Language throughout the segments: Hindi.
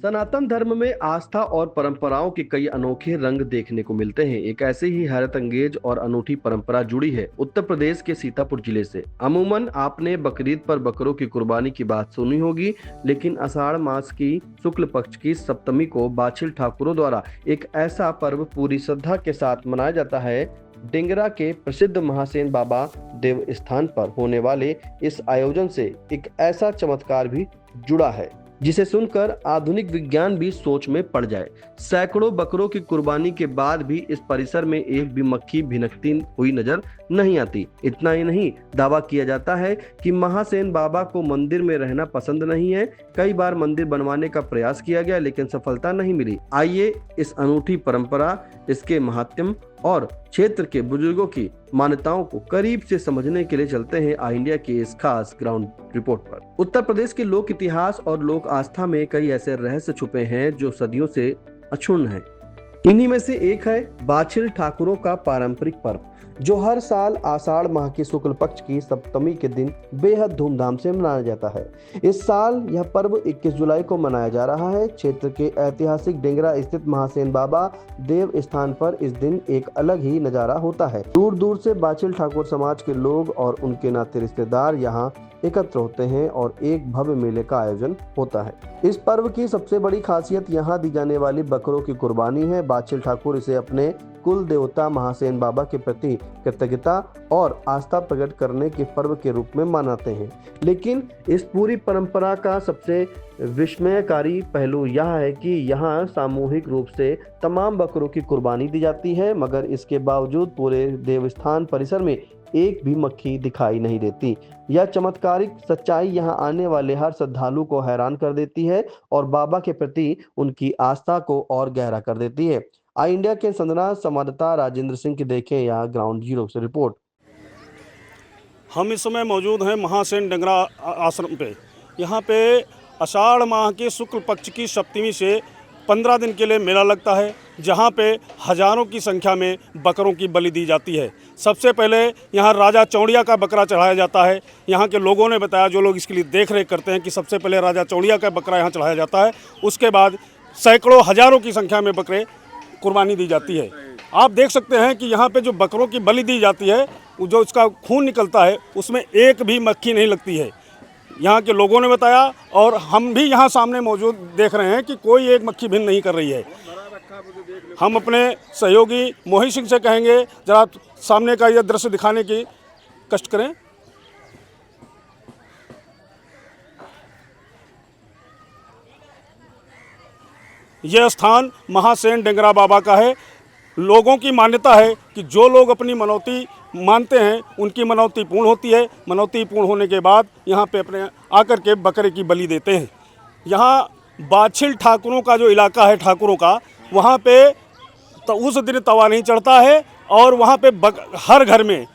सनातन धर्म में आस्था और परंपराओं के कई अनोखे रंग देखने को मिलते हैं। एक ऐसे ही हैरत अंगेज और अनूठी परंपरा जुड़ी है उत्तर प्रदेश के सीतापुर जिले से। अमूमन आपने बकरीद पर बकरों की कुर्बानी की बात सुनी होगी, लेकिन आषाढ़ मास की शुक्ल पक्ष की सप्तमी को बाछिल ठाकुरों द्वारा एक ऐसा पर्व पूरी श्रद्धा के साथ मनाया जाता है। डेंगरा के प्रसिद्ध महासेन बाबा देव स्थान पर होने वाले इस आयोजन से एक ऐसा चमत्कार भी जुड़ा है जिसे सुनकर आधुनिक विज्ञान भी सोच में पड़ जाए। सैकड़ों बकरों की कुर्बानी के बाद भी इस परिसर में एक भी मक्खी भिनकती हुई नजर नहीं आती। इतना ही नहीं, दावा किया जाता है कि महासेन बाबा को मंदिर में रहना पसंद नहीं है। कई बार मंदिर बनवाने का प्रयास किया गया, लेकिन सफलता नहीं मिली। आइए इस अनूठी परंपरा, इसके महात्म और क्षेत्र के बुजुर्गों की मान्यताओं को करीब से समझने के लिए चलते हैं आई इंडिया की इस खास ग्राउंड रिपोर्ट पर। उत्तर प्रदेश के लोक इतिहास और लोक आस्था में कई ऐसे रहस्य छुपे हैं जो सदियों से अक्षुण्ण हैं। इन्हीं में से एक है बाछिल ठाकुरों का पारंपरिक पर्व, जो हर साल आषाढ़ माह की शुक्ल पक्ष की सप्तमी के दिन बेहद धूमधाम से मनाया जाता है। इस साल यह पर्व 21 जुलाई को मनाया जा रहा है। क्षेत्र के ऐतिहासिक डेंगरा स्थित महासेन बाबा देव स्थान पर इस दिन एक अलग ही नजारा होता है। दूर दूर से बाछिल ठाकुर समाज के लोग और उनके नाते रिश्तेदार यहाँ एकत्र होते हैं और एक भव्य मेले का आयोजन होता है। इस पर्व की सबसे बड़ी खासियत यहाँ दी जाने वाली बकरों की कुर्बानी है। बाछिल ठाकुर इसे अपने कुल देवता महासेन बाबा के प्रति कृतज्ञता और आस्था प्रकट करने के पर्व के रूप में मनाते हैं। लेकिन इस पूरी परंपरा का सबसे विस्मयकारी पहलू यह है कि यहाँ सामूहिक रूप से तमाम बकरों की कुर्बानी दी जाती है, मगर इसके बावजूद पूरे देवस्थान परिसर में एक भी मक्खी दिखाई नहीं देती। यह चमत्कारिक सच्चाई यहाँ आने वाले हर श्रद्धालु को हैरान कर देती है और बाबा के प्रति उनकी आस्था को और गहरा कर देती है। आई इंडिया के संदना संवाददाता राजेंद्र सिंह की देखें यहाँ ग्राउंड जीरो से रिपोर्ट। हम इस समय मौजूद हैं महासेन डेंगरा आश्रम पे। यहाँ पे आषाढ़ माह के शुक्ल पक्ष की सप्तमी से 15 दिन के लिए मेला लगता है, जहाँ पे हजारों की संख्या में बकरों की बलि दी जाती है। सबसे पहले यहाँ राजा चौड़िया का बकरा चढ़ाया जाता है। यहाँ के लोगों ने बताया, जो लोग इसके लिए देख रेख करते हैं, कि सबसे पहले राजा चौड़िया का बकरा यहाँ चढ़ाया जाता है। उसके बाद सैकड़ों हजारों की संख्या में बकरे कुर्बानी दी जाती है। आप देख सकते हैं कि यहाँ पे जो बकरों की बलि दी जाती है, जो उसका खून निकलता है, उसमें एक भी मक्खी नहीं लगती है। यहाँ के लोगों ने बताया और हम भी यहाँ सामने मौजूद देख रहे हैं कि कोई एक मक्खी भिन्न नहीं कर रही है। हम अपने सहयोगी मोहित सिंह से कहेंगे जरा सामने का यह दृश्य दिखाने की कष्ट करें। यह स्थान महासेन डेंगरा बाबा का है। लोगों की मान्यता है कि जो लोग अपनी मनौती मानते हैं, उनकी मनौती पूर्ण होती है। मनौती पूर्ण होने के बाद यहाँ पे अपने आकर के बकरे की बलि देते हैं। यहाँ बाछिल ठाकुरों का जो इलाका है, ठाकुरों का, वहाँ पे तो उस दिन तवा नहीं चढ़ता है और वहाँ पे हर घर में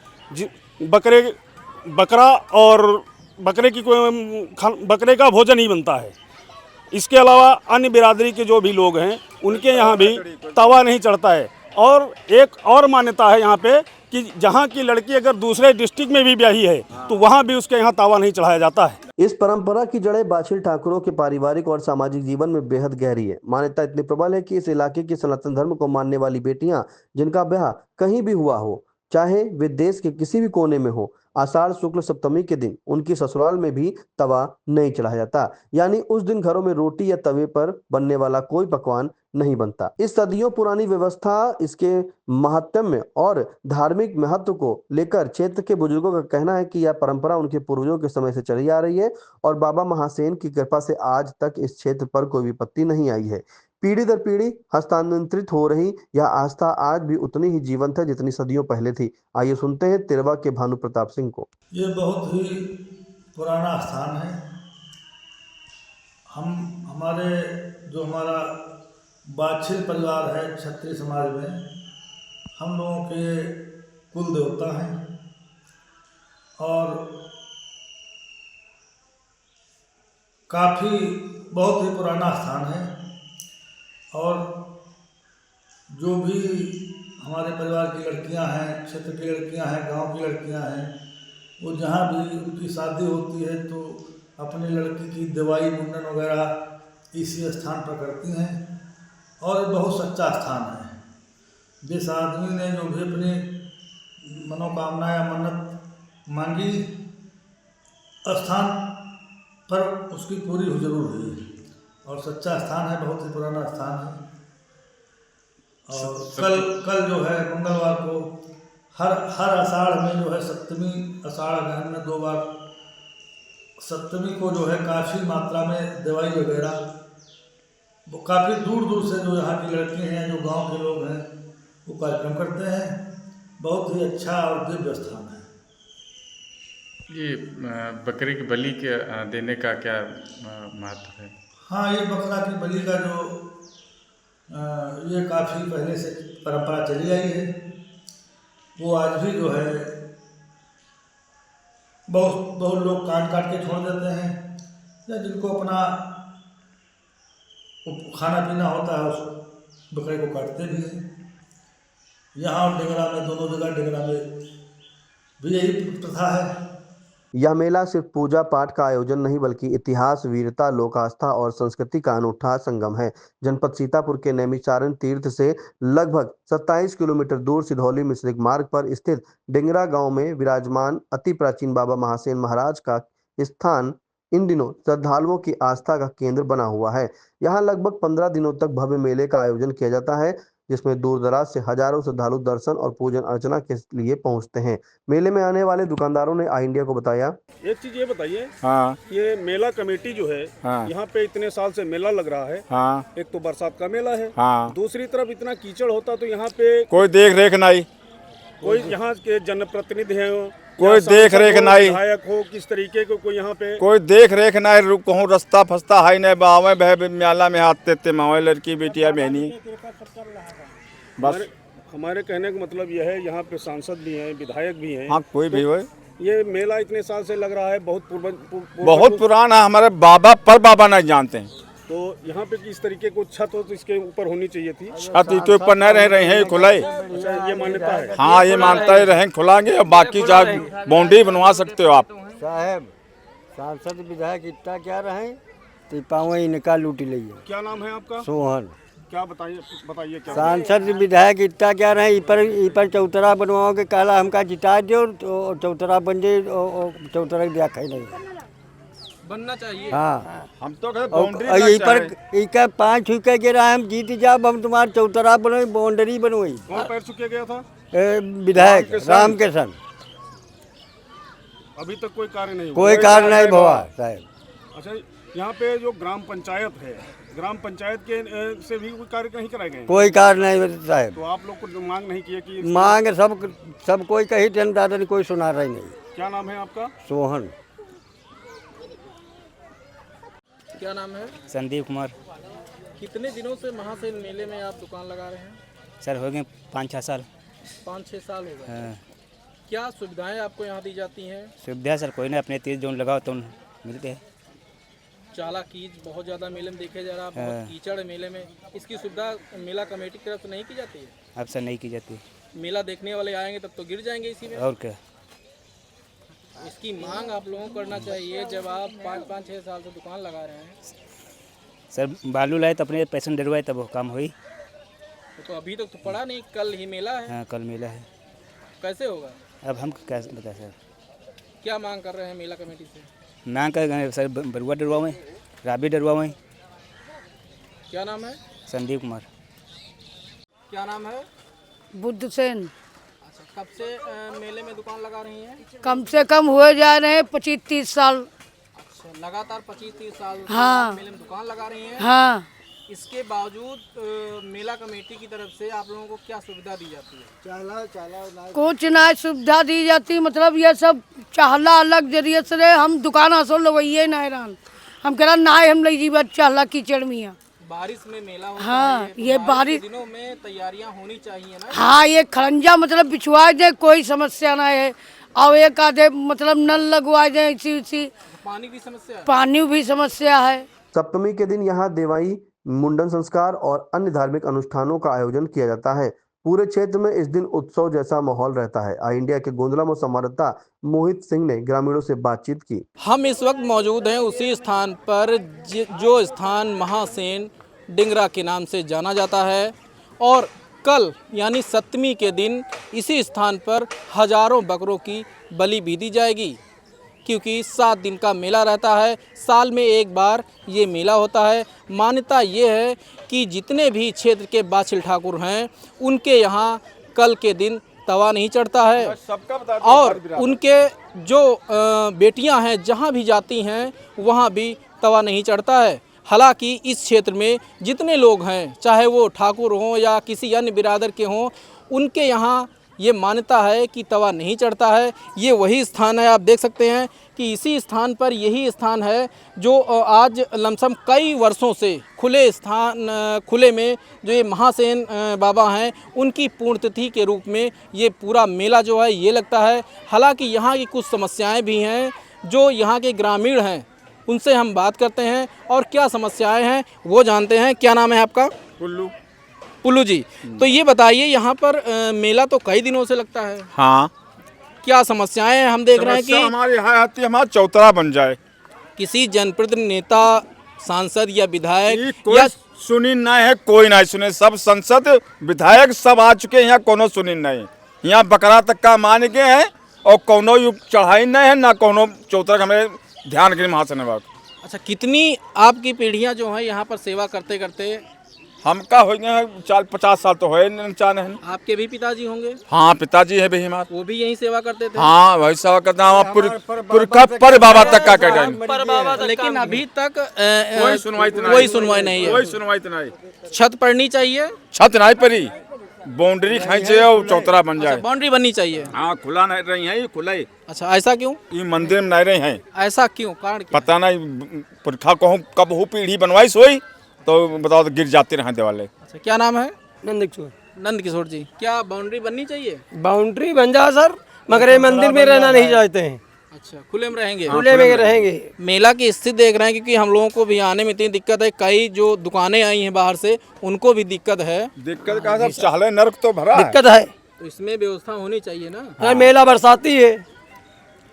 बकरा और बकरे का भोजन ही बनता है। इसके अलावा अन्य बिरादरी के जो भी लोग हैं, उनके यहाँ भी तवा नहीं चढ़ता है। और एक और मान्यता है यहाँ पे कि जहाँ की लड़की अगर दूसरे डिस्ट्रिक्ट में भी ब्याही है, तो वहाँ भी उसके यहाँ तवा नहीं चढ़ाया जाता है। इस परंपरा की जड़ें बाछिल ठाकुरों के पारिवारिक और सामाजिक जीवन में बेहद गहरी है। मान्यता इतनी प्रबल है कि इस इलाके की सनातन धर्म को मानने वाली बेटियां, जिनका ब्याह कहीं भी हुआ हो, चाहे वे देश के किसी भी कोने में हो, आषाढ़ शुक्ल सप्तमी के दिन उनकी ससुराल में भी तवा नहीं चढ़ाया जाता। यानी उस दिन घरों में रोटी या तवे पर बनने वाला कोई पकवान नहीं बनता। इस सदियों पुरानी व्यवस्था, इसके महात्म्य और धार्मिक महत्व को लेकर क्षेत्र के बुजुर्गों का कहना है कि यह परंपरा उनके पूर्वजों के समय से चली आ रही है और बाबा महासेन की कृपा से आज तक इस क्षेत्र पर कोई विपत्ति नहीं आई है। पीढ़ी दर पीढ़ी हस्तांतरित हो रही यह आस्था आज भी उतनी ही जीवंत है जितनी सदियों पहले थी। आइए सुनते हैं तिरवा के भानु प्रताप सिंह को। ये बहुत ही पुराना स्थान है। हमारा बाछिल परिवार है क्षत्रिय समाज में, हम लोगों के कुल देवता हैं और काफ़ी बहुत ही पुराना स्थान है। और जो भी हमारे परिवार की लड़कियां हैं, क्षेत्र की लड़कियां हैं, गांव की लड़कियां हैं, वो जहाँ भी उनकी शादी होती है तो अपनी लड़की की दवाई मुंडन वगैरह इसी स्थान पर करती हैं और ये बहुत सच्चा स्थान है। जिस आदमी ने जो भी अपनी मनोकामना या मन्नत मांगी स्थान पर उसकी पूरी जरूर हुई और सच्चा स्थान है, बहुत ही पुराना स्थान है। और कल जो है मंगलवार को हर आषाढ़ में जो है सप्तमी, आषाढ़ महीने में 2 बार सप्तमी को जो है काफ़ी मात्रा में दवाई वगैरह, वो काफ़ी दूर दूर से जो यहाँ की लड़की हैं, जो गांव के लोग हैं, वो कार्यक्रम करते हैं। बहुत ही अच्छा और दिव्य स्थान है। ये बकरे की बलि के देने का क्या महत्व है? हाँ, ये बकरा की बलि का जो ये काफ़ी पहले से परंपरा चली आई है, वो आज भी जो है बहुत लोग काट के छोड़ देते हैं, या जिनको अपना खाना पीना होता है उस बकरे को काटते भी हैं। यहाँ और डेंगरा में, दोनों जगह डेंगरा में भी यही प्रथा है। यह मेला सिर्फ पूजा पाठ का आयोजन नहीं बल्कि इतिहास, वीरता, लोक आस्था और संस्कृति का अनूठा संगम है। जनपद सीतापुर के नैमिषारण्य तीर्थ से लगभग 27 किलोमीटर दूर सिधौली मिश्रिक मार्ग पर स्थित डेंगरा गांव में विराजमान अति प्राचीन बाबा महासेन महाराज का स्थान इन दिनों श्रद्धालुओं की आस्था का केंद्र बना हुआ है। यहाँ लगभग 15 दिनों तक भव्य मेले का आयोजन किया जाता है, जिसमें दूर दराज से हजारों श्रद्धालु दर्शन और पूजन अर्चना के लिए पहुंचते हैं। मेले में आने वाले दुकानदारों ने आई इंडिया को बताया, एक चीज ये बताइए, हाँ ये मेला कमेटी जो है, हाँ यहाँ पे इतने साल से मेला लग रहा है, हाँ एक तो बरसात का मेला है, हाँ, दूसरी तरफ इतना कीचड़ होता तो यहाँ पे कोई देख रेख नहीं, कोई यहाँ के जनप्रतिनिधि हैं, कोई देख रेख नहीं, विधायक हो, किस तरीके को कोई यहाँ पे कोई देख रेख नहीं, कहूँ रास्ता फस्ता है नहीं, बावे बह म्याला में हाथ देते मावे लड़की बेटिया बहनी बस। हमारे कहने का मतलब यह है, यहाँ पे सांसद भी हैं, विधायक भी हैं। हाँ, कोई भी हो। ये मेला इतने साल से लग रहा है, बहुत पुराना, हमारे बाबा पर बाबा नहीं जानते हैं। तो यहाँ पे किस तरीके को छत हो तो इसके ऊपर होनी चाहिए थी। छत इसके ऊपर नहीं रह रहे हैं, खुलाई। अच्छा, ये मान्यता है। हाँ, ये मानता ही रहें, खुलाएंगे और बाकी चाहे बाउंड्री बनवा सकते हो आप। साहब सांसद विधायक इतना क्या रहे तो पावे इनका लूट लिया। क्या नाम है आपका? सोहन। क्या बताइए क्या? सांसद विधायक इतना क्या रहे, इपर चौतरा बनवाओ के काला हमका जिता दो तो चौतरा बन जाए, चौतरा देखा ही नहीं बनना चाहिए। हाँ, हम तो यही पर इका 5 छुके गिरा, हम जीत जाब, हम तुम्हारा चौतरा बनवाई, बाउंड्री बनवाई। कौन पैर चुके गया था? विधायक राम किशन। अभी तक कोई कार्य नहीं हुआ। कोई कार्य नहीं हुआ साहब। अच्छा, यहाँ पे जो ग्राम पंचायत है, ग्राम पंचायत के से भी कोई कार्य नहीं कराए गए? कोई कार्य नहीं साहब। तो आप लोग को मांग नहीं किए कि मांग सब कोई कही जनता ने कोई सुना रही नहीं। क्या नाम है आपका? सोहन। क्या नाम है? संदीप कुमार। कितने दिनों से महासेन मेले में आप दुकान लगा रहे हैं? सर हो गए 5-6 साल। 5-6 साल हो गए। हाँ। क्या सुविधाएं आपको यहाँ दी जाती हैं? सुविधा सर कोई नहीं, अपने तीर जोन लगाओ तो मिलते हैं। चाला कीच बहुत ज़्यादा मेले में देखे जा रहा है, बहुत कीचड़ है मेले में। इसकी सुविधा मेला कमेटी की तरफ से नहीं की जाती है? अब सर नहीं की जाती। मेला देखने वाले आएंगे तब तो गिर जाएंगे इसी में। और क्या, इसकी मांग आप लोगों को करना चाहिए। जब आप 5-6 साल से दुकान लगा रहे हैं सर बालू लाए तो अपने पैसे डरवाए तब वो काम हुई। तो अभी तक तो पड़ा नहीं, कल ही मेला है। हाँ, कल मेला है। कैसे होगा? अब हम कैसे बताएं सर? क्या मांग कर रहे हैं मेला कमेटी से? मांग कर सर बरुआ डरवाएं, राबी डरवाएं। क्या नाम है? संदीप कुमार। क्या नाम है? बुद्ध सेन। अच्छा, कब से मेले में दुकान लगा रही हैं? कम से कम हुए जा रहे हैं 25-30 साल। अच्छा, लगातार 25-30 साल हाँ। मेले में दुकान लगा रही हैं। हाँ, इसके बावजूद मेला कमेटी की तरफ से आप लोगों को क्या सुविधा दी जाती है? कुछ ना सुविधा दी जाती, मतलब ये सब चाहला अलग जरिए से रहे, हम दुकान असो लगवाइए ना हैरान, हम कह रहा ना हम लग जीवा चाहला कीचड़ मियाँ। बारिश में मेला होता हाँ, है, तो ये बारिश के दिनों में तैयारियां होनी चाहिए ना। हाँ, ये खरंजा मतलब बिछवा दे, कोई समस्या ना है। और एक आधे मतलब नल लगवा दे, इसी पानी की समस्या है। पानी भी समस्या है। सप्तमी के दिन यहाँ देवाई, मुंडन संस्कार और अन्य धार्मिक अनुष्ठानों का आयोजन किया जाता है। पूरे क्षेत्र में इस दिन उत्सव जैसा माहौल रहता है। आई इंडिया के गोंदला में संवाददाता मोहित सिंह ने ग्रामीणों से बातचीत की। हम इस वक्त मौजूद हैं उसी स्थान पर जो स्थान महासेन डिंगरा के नाम से जाना जाता है और कल यानी सप्तमी के दिन इसी स्थान पर हजारों बकरों की बलि भी दी जाएगी, क्योंकि 7 दिन का मेला रहता है। साल में एक बार ये मेला होता है। मान्यता ये है कि जितने भी क्षेत्र के बाछिल ठाकुर हैं उनके यहाँ कल के दिन तवा नहीं चढ़ता है और उनके जो बेटियां हैं जहाँ भी जाती हैं वहाँ भी तवा नहीं चढ़ता है। हालांकि इस क्षेत्र में जितने लोग हैं, चाहे वो ठाकुर हों या किसी अन्य बिरादर के हों, उनके यहाँ ये मान्यता है कि तवा नहीं चढ़ता है। ये वही स्थान है, आप देख सकते हैं कि इसी स्थान पर यही स्थान है जो आज लमसम कई वर्षों से खुले में जो ये महासेन बाबा हैं उनकी पूर्णतिथि के रूप में ये पूरा मेला जो है ये लगता है। हालांकि यहाँ की कुछ समस्याएं भी हैं जो यहाँ के ग्रामीण हैं, उनसे हम बात करते हैं और क्या समस्याएं हैं वो जानते हैं। क्या नाम है आपका? पुल्लू जी, तो ये बताइए यहाँ पर मेला तो कई दिनों से लगता है। हाँ, क्या समस्याएं हैं? हम देख रहे हैं कि हमारे यहाँ आती है, हमारा चौतरा बन जाए। किसी जनप्रतिनिधि, नेता, सांसद या विधायक कोई या सुनी नहीं है, कोई नहीं सुने। सब सांसद विधायक सब आ चुके हैं, यहाँ कोनो सुनी नहीं। यहाँ बकरा तक का मान गए हैं और कोनो चढ़ाई नहीं है, ना कोनो चौतरा हमें ध्यान के महासेन बाबा। अच्छा, कितनी आपकी पीढ़ियां जो हैं यहाँ पर सेवा करते करते? हमका हो गए हैं 40-50 साल तो है चाने हैं। आपके भी पिताजी होंगे? हाँ, पिताजी है भी हमारे, वो भी यही सेवा करते थे? हाँ वही सेवा करते हैं, पर बाबा तक का कहते। लेकिन अभी तक कोई सुनवाई नहीं है। कोई सुनवाई नहीं। छत पड़नी चाहिए। छत नहीं पड़ी, बाउंड्री खींचे और चौतरा बन जाए। बाउंड्री बननी चाहिए। हाँ, खुला नहीं रही है, ये खुला ही। अच्छा, ऐसा क्यों? ये मंदिर में नहीं रही है। ऐसा क्यों? कारण क्या? पता नहीं, पुरखा कहूँ कब हो पीढ़ी बनवाई सोई तो बताओ, तो गिर जाते रहे देवाले। अच्छा, क्या नाम है? नंद किशोर जी, क्या बाउंड्री बननी चाहिए? बाउंड्री बन जा सर, मगर ये मंदिर में रहना नहीं चाहते हैं। अच्छा, खुले में रहेंगे? खुले में रहेंगे। मेला की स्थिति देख रहे हैं, क्योंकि हम लोगों को भी आने में इतनी दिक्कत है। कई जो दुकानें आई हैं बाहर से उनको भी दिक्कत है। दिक्कत का सब चाहले नर्क तो भरा दिक्कत है, तो इसमें व्यवस्था होनी चाहिए ना। हाँ, मेला बरसाती है,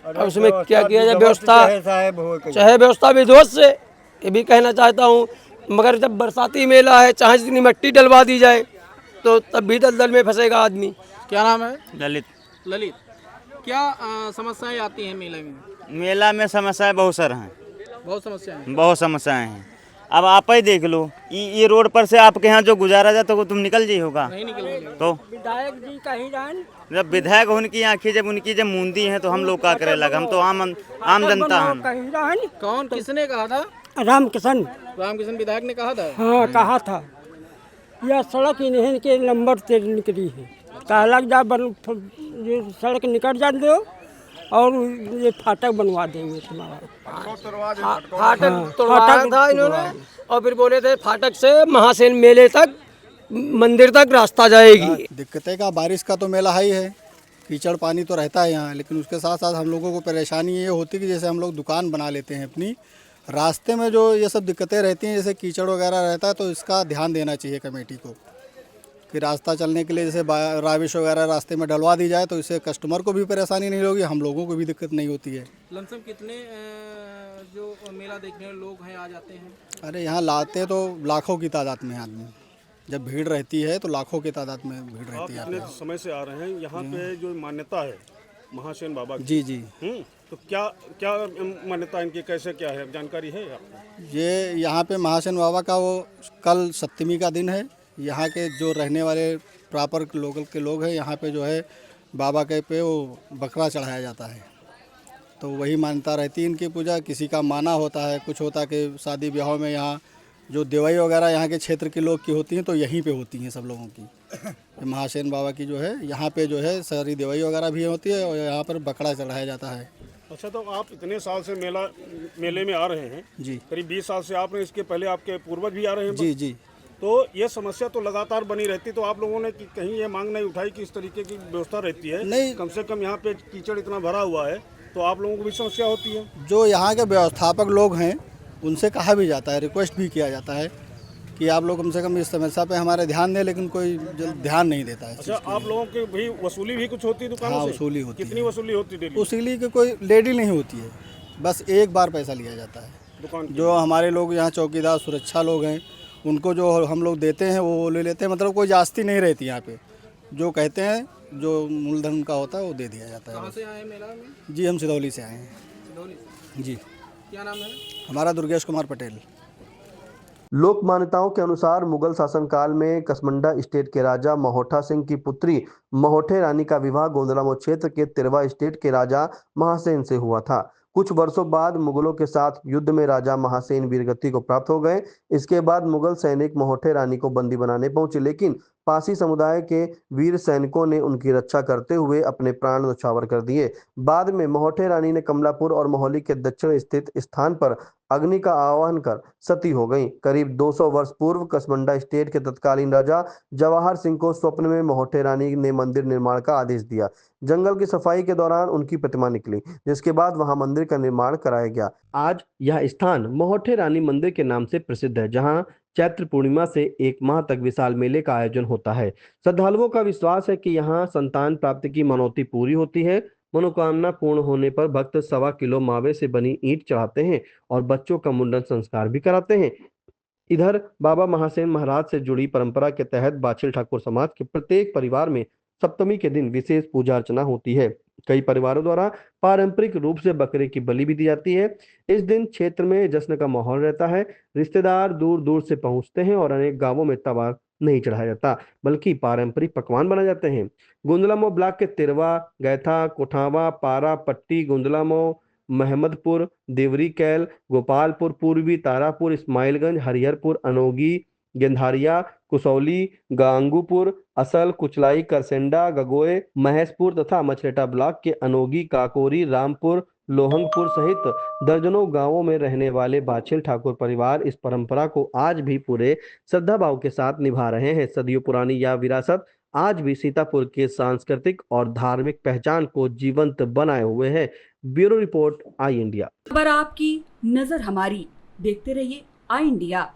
अब उसमें क्या किया जाए? व्यवस्था चाहे व्यवस्था विध्वंस से, ये भी कहना चाहता हूँ। मगर जब बरसाती मेला है, चाहे जितनी मिट्टी डलवा दी जाए तो तब भी दलदल में फंसेगा आदमी। क्या नाम है? ललित। क्या समस्याएं आती हैं मेले में? मेला में समस्याएं बहुत सारी हैं। बहुत समस्याएं हैं। अब आप ही देख लो, ये रोड पर से आपके यहाँ जो गुजारा जाए तो तुम निकल जाइए होगा। नहीं निकलेंगे। तो विधायक जी कहीं जान, जब विधायक उनकी आंखें जब उनकी जब मूंदी हैं तो हम लोग क्या करे लगा? हम तो आम जनता हैं। कौन, किसने कहा था? रामकिशन विधायक ने कहा था। हाँ, कहा था। यह सड़क इन्हें के नंबर से निकली है, कहलक जा ये सड़क निकल जा दो और ये फाटक बनवा देंगे तुम्हारा। फाटक तोड़वाया था इन्होंने और फिर बोले थे फाटक से महासेन मेले तक, मंदिर तक रास्ता जाएगी। दिक्कतें का बारिश का तो मेला ही है, कीचड़ पानी तो रहता है यहाँ, लेकिन उसके साथ साथ हम लोगों को परेशानी ये होती है कि जैसे हम लोग दुकान बना लेते हैं अपनी, रास्ते में जो ये सब दिक्कतें रहती हैं, जैसे कीचड़ वगैरह रहता है, तो इसका ध्यान देना चाहिए कमेटी को कि रास्ता चलने के लिए जैसे राविश वगैरह रास्ते में डलवा दी जाए तो इससे कस्टमर को भी परेशानी नहीं होगी, हम लोगों को भी दिक्कत नहीं होती है। लमसम कितने जो मेला देखने वाले लोग हैं आ जाते हैं? अरे यहाँ लाते तो लाखों की तादाद में आदमी, जब भीड़ रहती है तो लाखों की तादाद में भीड़ रहती है। आप इतने समय से आ रहे हैं यहाँ पे, जो मान्यता है महासेन बाबा की, जी तो क्या मान्यता इनकी, कैसे क्या है, जानकारी है आपको? ये यहाँ पे महासेन बाबा का वो कल सप्तमी का दिन है। यहाँ के जो रहने वाले प्रॉपर लोकल के लोग हैं, यहाँ पे जो है बाबा के पे वो बकरा चढ़ाया जाता है, तो वही मान्यता रहती है इनकी पूजा। किसी का माना होता है, कुछ होता है कि शादी ब्याहों में यहाँ जो देवाई वगैरह यहाँ के क्षेत्र के लोग की होती हैं तो यहीं पे होती हैं सब लोगों की। महासेन बाबा की जो है यहाँ पे जो है सारी देवाई वगैरह भी होती है और यहाँ पर बकरा चढ़ाया जाता है। अच्छा, तो आप इतने साल से मेले में आ रहे हैं जी, करीब 20 साल से आपने, इसके पहले आपके पूर्वज भी आ रहे हैं? जी। तो ये समस्या तो लगातार बनी रहती, तो आप लोगों ने कहीं ये मांग नहीं उठाई कि इस तरीके की व्यवस्था रहती है? नहीं, कम से कम यहाँ पे कीचड़ इतना भरा हुआ है तो आप लोगों को भी समस्या होती है? जो यहाँ के व्यवस्थापक लोग हैं उनसे कहा भी जाता है, रिक्वेस्ट भी किया जाता है कि आप लोग कम से कम इस समस्या पे हमारे ध्यान दें, लेकिन कोई ध्यान नहीं देता है। अच्छा, आप लोगों की भी वसूली भी कुछ होती है दुकानों हाँ, से? वसूली होती है। कितनी वसूली होती है डेली उसीलिए कि कोई लेडी नहीं होती है, बस एक बार पैसा लिया जाता है। दुकान की? जो हमारे लोग यहाँ चौकीदार सुरक्षा लोग हैं, उनको जो हम लोग देते हैं वो ले लेते हैं। मतलब कोई जास्ती नहीं रहती यहाँ पे, जो कहते हैं जो मूलधन का होता है वो दे दिया जाता है। कहाँ से आए मेला में? जी हम सिदौली से आए हैं। सिदौली से। जी क्या नाम है? हमारा दुर्गेश कुमार पटेल। लोक मान्यताओं के अनुसार मुगल शासनकाल में कसमंडा स्टेट के राजा महोठा सिंह की पुत्री महोठे रानी का विवाह गोंदलामो क्षेत्र के तिरवा स्टेट के राजा महासेन से हुआ था। कुछ वर्षों बाद मुगलों के साथ युद्ध में राजा महासेन वीरगति को प्राप्त हो गए। इसके बाद मुगल सैनिक महोठे रानी को बंदी बनाने पहुंचे, लेकिन पासी समुदाय के वीर सैनिकों ने उनकी रक्षा करते हुए अपने प्राण न्यौछावर कर दिए। बाद में महोठे रानी ने कमलापुर और मोहाली के दक्षिण स्थित स्थान पर अग्नि का आवाहन कर सती हो गईं। करीब 200 वर्ष पूर्व कसमंडा स्टेट के तत्कालीन राजा जवाहर सिंह को स्वप्न में महोठे रानी ने मंदिर निर्माण का आदेश दिया। जंगल की सफाई के दौरान उनकी प्रतिमा निकली, जिसके बाद वहां मंदिर का निर्माण कराया गया। आज यह स्थान महोठे रानी मंदिर के नाम से प्रसिद्ध है, जहां चैत्र पूर्णिमा से 1 माह तक विशाल मेले का आयोजन होता है। श्रद्धालुओं का विश्वास है कि यहाँ संतान प्राप्ति की मनौती पूरी होती है। मनोकामना पूर्ण होने पर भक्त 1.25 किलो मावे से बनी ईंट चढ़ाते हैं और बच्चों का मुंडन संस्कार भी कराते हैं। इधर बाबा महासेन महाराज से जुड़ी परंपरा के तहत बाछिल ठाकुर समाज के प्रत्येक परिवार में सप्तमी के दिन विशेष पूजा अर्चना होती है। कई परिवारों द्वारा पारंपरिक रूप से बकरे की बलि भी दी जाती है। इस दिन क्षेत्र में जश्न का माहौल रहता है। रिश्तेदार दूर दूर से पहुंचते हैं और अनेक गांवों में तवा नहीं चढ़ाया जाता, बल्कि पारंपरिक पकवान बनाए जाते हैं। गुंदलामो ब्लॉक के तिरवा, गैथा, कोठावा, पारा, पट्टी, गुंदलामो, महमदपुर, देवरी कैल, गोपालपुर पूर्वी, तारापुर, इस्माइलगंज, हरिहरपुर, अनोगी, गेंधारिया, कुसौली, गांगूपुर, असल, कुचलाई, करसेंडा, गगोए, महेशपुर तथा मछरेटा ब्लॉक के अनोगी, काकोरी, रामपुर, लोहंगपुर सहित दर्जनों गांवों में रहने वाले बाछिल ठाकुर परिवार इस परंपरा को आज भी पूरे श्रद्धा भाव के साथ निभा रहे हैं। सदियों पुरानी यह विरासत आज भी सीतापुर के सांस्कृतिक और धार्मिक पहचान को जीवंत बनाए हुए है। ब्यूरो रिपोर्ट, आई इंडिया। खबर आपकी, नजर हमारी। देखते रहिए आई इंडिया।